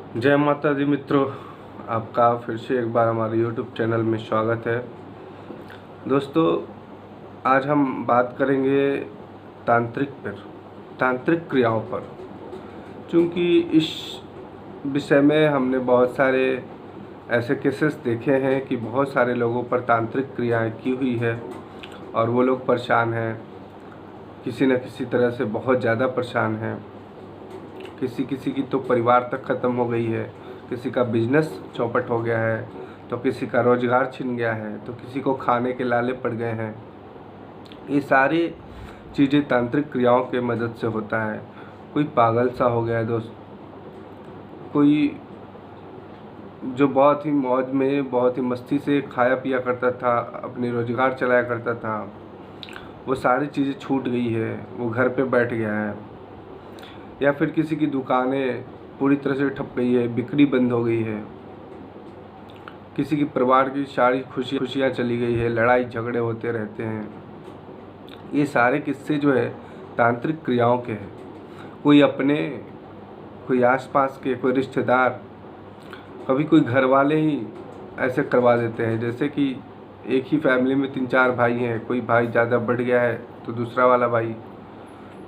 जय माता दी मित्रों, आपका फिर से एक बार हमारे YouTube चैनल में स्वागत है। दोस्तों, आज हम बात करेंगे तांत्रिक क्रियाओं पर। क्योंकि इस विषय में हमने बहुत सारे ऐसे केसेस देखे हैं कि बहुत सारे लोगों पर तांत्रिक क्रियाएं की हुई है और वो लोग परेशान हैं, किसी न किसी तरह से बहुत ज़्यादा परेशान हैं। किसी किसी की तो परिवार तक ख़त्म हो गई है, किसी का बिजनेस चौपट हो गया है, तो किसी का रोज़गार छिन गया है, तो किसी को खाने के लाले पड़ गए हैं। ये सारी चीज़ें तांत्रिक क्रियाओं के मदद से होता है। कोई पागल सा हो गया है दोस्त, कोई जो बहुत ही मौज में बहुत ही मस्ती से खाया पिया करता था, अपनी रोज़गार चलाया करता था, वो सारी चीज़ें छूट गई है, वो घर पे बैठ गया है। या फिर किसी की दुकानें पूरी तरह से ठप गई है, बिक्री बंद हो गई है। किसी की परिवार की सारी खुशियाँ चली गई है, लड़ाई झगड़े होते रहते हैं। ये सारे किस्से जो है तांत्रिक क्रियाओं के हैं। कोई अपने, कोई आसपास के, कोई रिश्तेदार, कभी कोई घर वाले ही ऐसे करवा देते हैं। जैसे कि एक ही फैमिली में 3-4 भाई हैं, कोई भाई ज़्यादा बढ़ गया है तो दूसरा वाला भाई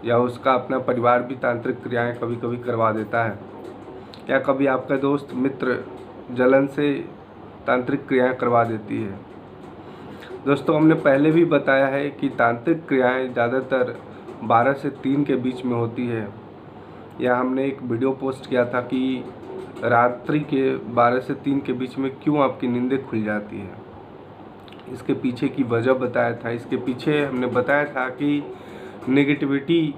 या उसका अपना परिवार भी तांत्रिक क्रियाएं कभी कभी करवा देता है। या कभी आपका दोस्त मित्र जलन से तांत्रिक क्रियाएं करवा देती है। दोस्तों, हमने पहले भी बताया है कि तांत्रिक क्रियाएं ज़्यादातर 12 से 3 के बीच में होती है। या हमने एक वीडियो पोस्ट किया था कि रात्रि के 12 से 3 के बीच में क्यों आपकी नींदें खुल जाती है। इसके पीछे की वजह बताया था। इसके पीछे हमने बताया था कि नेगेटिविटी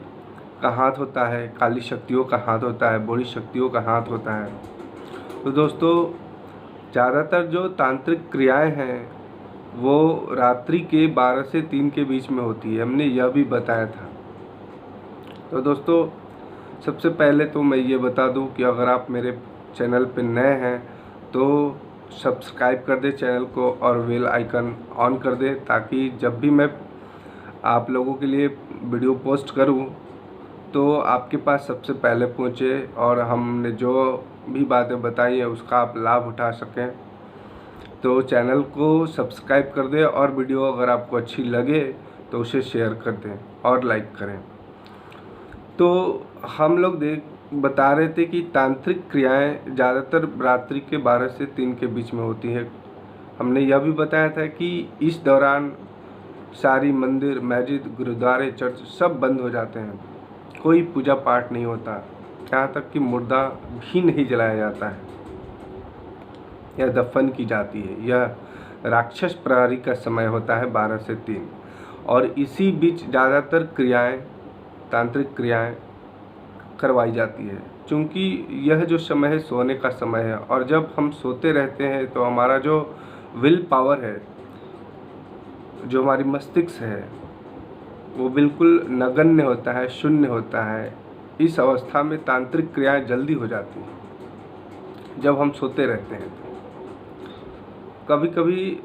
का हाथ होता है, काली शक्तियों का हाथ होता है, बुरी शक्तियों का हाथ होता है। तो दोस्तों, ज़्यादातर जो तांत्रिक क्रियाएं हैं वो रात्रि के 12 से 3 के बीच में होती है, हमने यह भी बताया था। तो दोस्तों, सबसे पहले तो मैं ये बता दूं कि अगर आप मेरे चैनल पे नए हैं तो सब्सक्राइब कर दें चैनल को और बेल आइकन ऑन कर दें, ताकि जब भी मैं आप लोगों के लिए वीडियो पोस्ट करूं तो आपके पास सबसे पहले पहुंचे और हमने जो भी बातें बताई हैं उसका आप लाभ उठा सकें। तो चैनल को सब्सक्राइब कर दें और वीडियो अगर आपको अच्छी लगे तो उसे शेयर कर दें और लाइक करें। तो हम लोग बता रहे थे कि तांत्रिक क्रियाएं ज़्यादातर रात्रि के 12 से 3 के बीच में होती है। हमने यह भी बताया था कि इस दौरान सारी मंदिर, मस्जिद, गुरुद्वारे, चर्च सब बंद हो जाते हैं। कोई पूजा पाठ नहीं होता, यहाँ तक कि मुर्दा भी नहीं जलाया जाता है या दफन की जाती है। यह राक्षस प्रहरी का समय होता है 12 से 3, और इसी बीच ज़्यादातर क्रियाएं, तांत्रिक क्रियाएं करवाई जाती है। क्योंकि यह जो समय है सोने का समय है, और जब हम सोते रहते हैं तो हमारा जो विल पावर है, जो हमारी मस्तिष्क है, वो बिल्कुल नगण्य होता है, शून्य होता है। इस अवस्था में तांत्रिक क्रियाएं जल्दी हो जाती हैं जब हम सोते रहते हैं। कभी कभी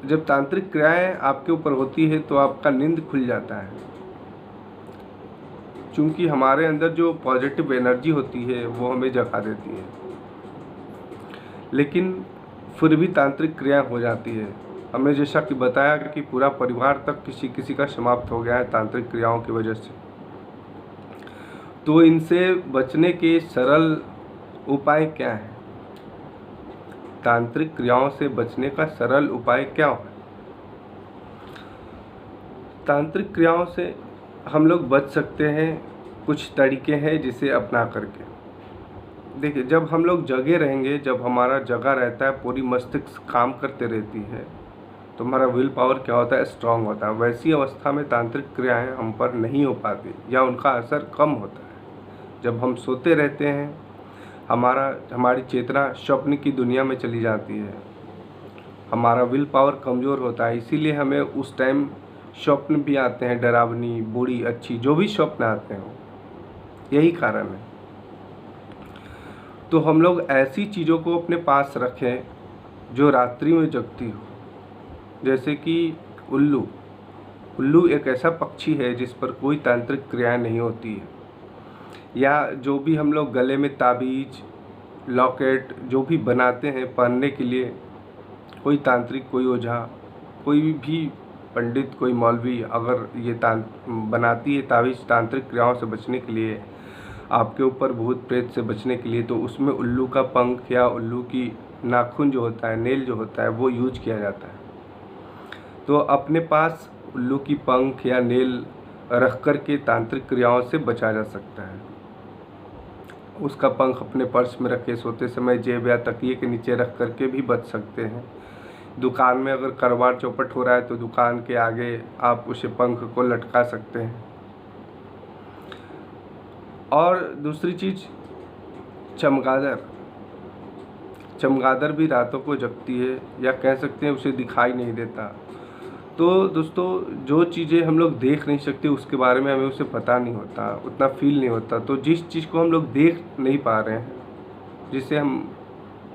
जब तांत्रिक क्रियाएं आपके ऊपर होती है तो आपका नींद खुल जाता है, क्योंकि हमारे अंदर जो पॉजिटिव एनर्जी होती है वो हमें जगा देती है। लेकिन फिर भी तांत्रिक क्रिया हो जाती है। हमने जैसा कि बताया कि पूरा परिवार तक किसी किसी का समाप्त हो गया है तांत्रिक क्रियाओं की वजह से। तो इनसे बचने के सरल उपाय क्या है? तांत्रिक क्रियाओं से बचने का सरल उपाय क्या है? तांत्रिक क्रियाओं से हम लोग बच सकते हैं। कुछ तरीके हैं जिसे अपना करके। देखिए, जब हम लोग जगे रहेंगे, जब हमारा जगा रहता है, पूरी मस्तिष्क काम करते रहती है, तो हमारा विल पावर क्या होता है? स्ट्रांग होता है। वैसी अवस्था में तांत्रिक क्रियाएं हम पर नहीं हो पाती या उनका असर कम होता है। जब हम सोते रहते हैं, हमारी चेतना स्वप्न की दुनिया में चली जाती है, हमारा विल पावर कमज़ोर होता है। इसीलिए हमें उस टाइम स्वप्न भी आते हैं, डरावनी, बुरी, अच्छी, जो भी स्वप्न आते हैं, यही कारण है। तो हम लोग ऐसी चीज़ों को अपने पास रखें जो रात्रि में जगती हो। जैसे कि उल्लू एक ऐसा पक्षी है जिस पर कोई तांत्रिक क्रियाएं नहीं होती है। या जो भी हम लोग गले में ताबीज लॉकेट जो भी बनाते हैं पहनने के लिए, कोई तांत्रिक, कोई ओझा, कोई भी पंडित, कोई मौलवी अगर ये बनाती है तावीज़ तांत्रिक क्रियाओं से बचने के लिए, आपके ऊपर भूत प्रेत से बचने के लिए, तो उसमें उल्लू का पंख या उल्लू की नाखून जो होता है, नेल जो होता है, वो यूज किया जाता है। तो अपने पास उल्लू की पंख या नेल रख कर के तांत्रिक क्रियाओं से बचा जा सकता है। उसका पंख अपने पर्स में रख के सोते समय जेब या तकिए के नीचे रख कर के भी बच सकते हैं। दुकान में अगर करवार चौपट हो रहा है तो दुकान के आगे आप उसे पंख को लटका सकते हैं। और दूसरी चीज़, चमगादड़ भी रातों को जगती है, या कह सकते हैं उसे दिखाई नहीं देता। तो दोस्तों, जो चीज़ें हम लोग देख नहीं सकते उसके बारे में हमें उसे पता नहीं होता, उतना फील नहीं होता। तो जिस चीज़ को हम लोग देख नहीं पा रहे हैं, जिसे हम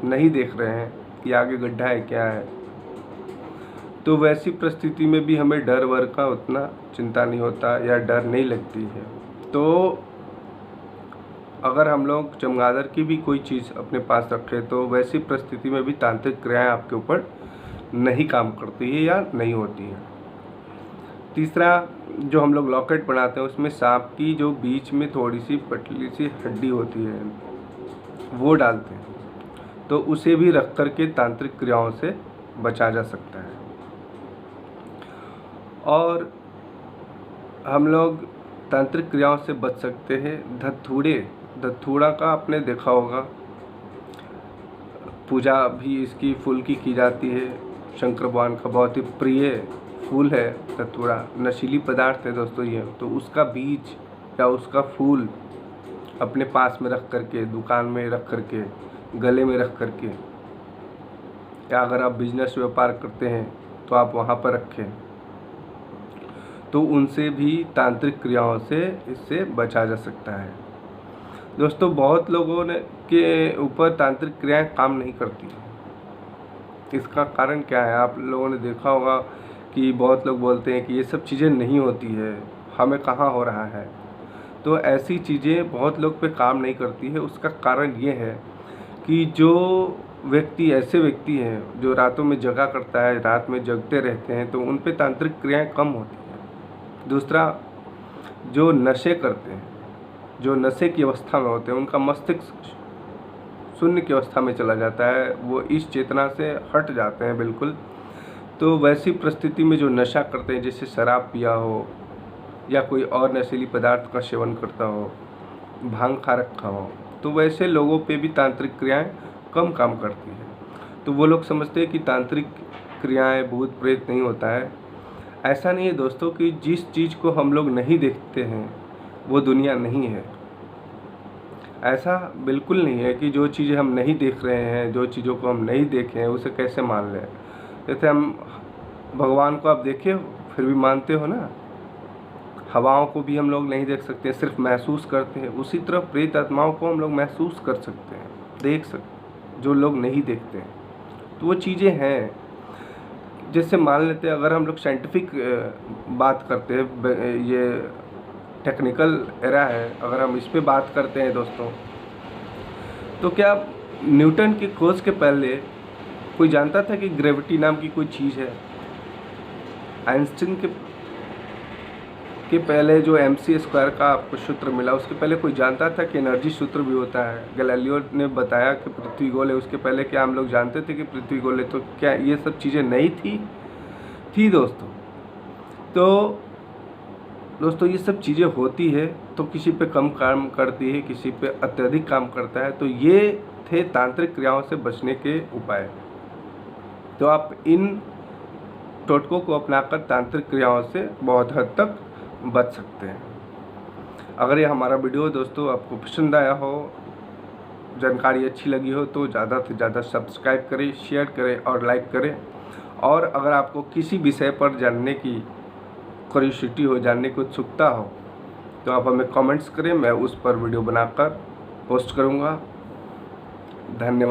नहीं देख रहे हैं कि आगे गड्ढा है क्या है, तो वैसी परिस्थिति में भी हमें डर वर का उतना चिंता नहीं होता या डर नहीं लगती है। तो अगर हम लोग चमगादड़ की भी कोई चीज़ अपने पास रखें तो वैसी परिस्थिति में भी तांत्रिक क्रियाएं आपके ऊपर नहीं काम करती है या नहीं होती है। तीसरा, जो हम लोग लॉकेट बनाते हैं उसमें सांप की जो बीच में थोड़ी सी पतली सी हड्डी होती है वो डालते हैं, तो उसे भी रख कर के तांत्रिक क्रियाओं से बचा जा सकता है। और हम लोग तांत्रिक क्रियाओं से बच सकते हैं धतूरा का आपने देखा होगा, पूजा भी इसकी फूल की जाती है। शंकर भगवान का बहुत ही प्रिय फूल है धतूरा, नशीली पदार्थ है दोस्तों ये। तो उसका बीज या उसका फूल अपने पास में रख करके, दुकान में रख करके, गले में रख करके, या अगर आप बिजनेस व्यापार करते हैं तो आप वहाँ पर रखें, तो उनसे भी तांत्रिक क्रियाओं से इससे बचा जा सकता है। दोस्तों, बहुत लोगों ने के ऊपर तांत्रिक क्रियाएं काम नहीं करती। इसका कारण क्या है? आप लोगों ने देखा होगा कि बहुत लोग बोलते हैं कि ये सब चीज़ें नहीं होती है, हमें कहाँ हो रहा है। तो ऐसी चीज़ें बहुत लोग पे काम नहीं करती है। उसका कारण ये है कि जो ऐसे व्यक्ति हैं जो रातों में जगा करता है, रात में जगते रहते हैं, तो उन पे तांत्रिक क्रियाएं कम होती हैं। दूसरा, जो नशे करते हैं, जो नशे की अवस्था में होते हैं, उनका मस्तिष्क शून्य की अवस्था में चला जाता है, वो इस चेतना से हट जाते हैं बिल्कुल। तो वैसी परिस्थिति में जो नशा करते हैं, जैसे शराब पिया हो या कोई और नशीली पदार्थ का सेवन करता हो, भांग खा रखा हो, तो वैसे लोगों पे भी तांत्रिक क्रियाएं कम काम करती हैं। तो वो लोग समझते हैं कि तांत्रिक क्रियाएं, भूत प्रेत नहीं होता है। ऐसा नहीं है दोस्तों कि जिस चीज़ को हम लोग नहीं देखते हैं वो दुनिया नहीं है। ऐसा बिल्कुल नहीं है कि जो चीज़ें हम नहीं देख रहे हैं, जो चीज़ों को हम नहीं देखे हैं, उसे कैसे मान लें। जैसे हम भगवान को आप देखे हो फिर भी मानते हो ना, हवाओं को भी हम लोग नहीं देख सकते, सिर्फ महसूस करते हैं। उसी तरह प्रेत आत्माओं को हम लोग महसूस कर सकते हैं, देख सकते, जो लोग नहीं देखते हैं। तो वो चीज़ें हैं। जैसे मान लेते हैं, अगर हम लोग साइंटिफिक बात करते हैं, ये टेक्निकल एरा है, अगर हम इस पे बात करते हैं दोस्तों, तो क्या न्यूटन की खोज के पहले कोई जानता था कि ग्रेविटी नाम की कोई चीज़ है? आइंस्टीन के पहले जो mc² का आपको सूत्र मिला, उसके पहले कोई जानता था कि एनर्जी सूत्र भी होता है? गैलीलियो ने बताया कि पृथ्वी गोल है, उसके पहले क्या हम लोग जानते थे कि पृथ्वी गोल है? तो क्या ये सब चीज़ें नहीं थी दोस्तों? तो दोस्तों, ये सब चीज़ें होती है तो किसी पे कम काम करती है, किसी पे अत्यधिक काम करता है। तो ये थे तांत्रिक क्रियाओं से बचने के उपाय। तो आप इन टोटकों को अपनाकर तांत्रिक क्रियाओं से बहुत हद तक बच सकते हैं। अगर ये हमारा वीडियो दोस्तों आपको पसंद आया हो, जानकारी अच्छी लगी हो, तो ज़्यादा से ज़्यादा सब्सक्राइब करें, शेयर करें और लाइक करें। और अगर आपको किसी विषय पर जानने की क्यूरियोसिटी हो, जानने की उत्सुकता हो, तो आप हमें कमेंट्स करें, मैं उस पर वीडियो बनाकर पोस्ट करूँगा। धन्यवाद।